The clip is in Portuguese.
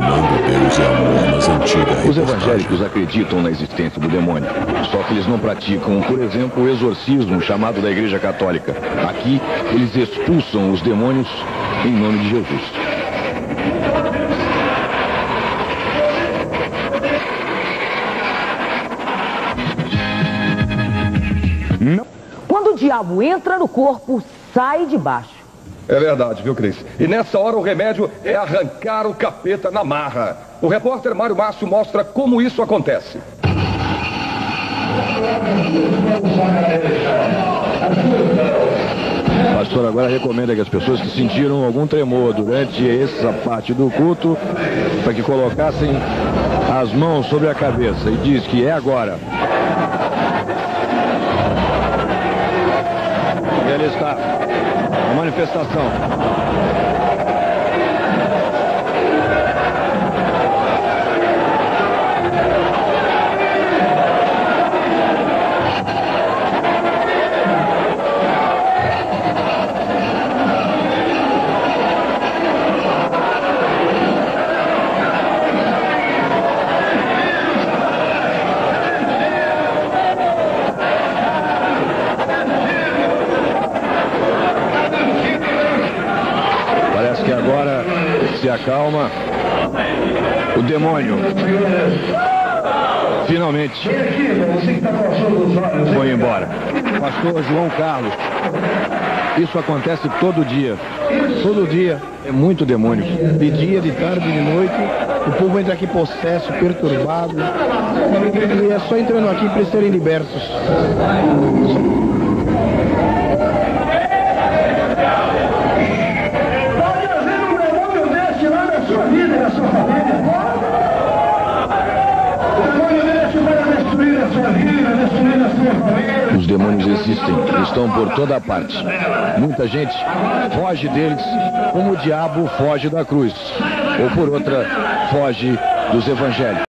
amando Deus e amor nas antigas. Os evangélicos acreditam na existência do demônio, só que eles não praticam, por exemplo, o exorcismo chamado da Igreja Católica. Aqui, eles expulsam os demônios em nome de Jesus. Quando o diabo entra no corpo, sai de baixo. É verdade, viu, Cris? E nessa hora o remédio é arrancar o capeta na marra. O repórter Mário Márcio mostra como isso acontece. O pastor agora recomenda que as pessoas que sentiram algum tremor durante essa parte do culto, para que colocassem as mãos sobre a cabeça, e diz que é agora. E ali está a manifestação. Parece que agora se acalma o demônio. Finalmente foi embora. Pastor João Carlos, isso acontece todo dia. Todo dia é muito demônio. De dia, de tarde, de noite, o povo entra aqui possesso, perturbado. E é só entrando aqui para eles serem libertos. Os demônios existem, estão por toda parte. Muita gente foge deles, como o diabo foge da cruz, ou por outra, foge dos evangelhos.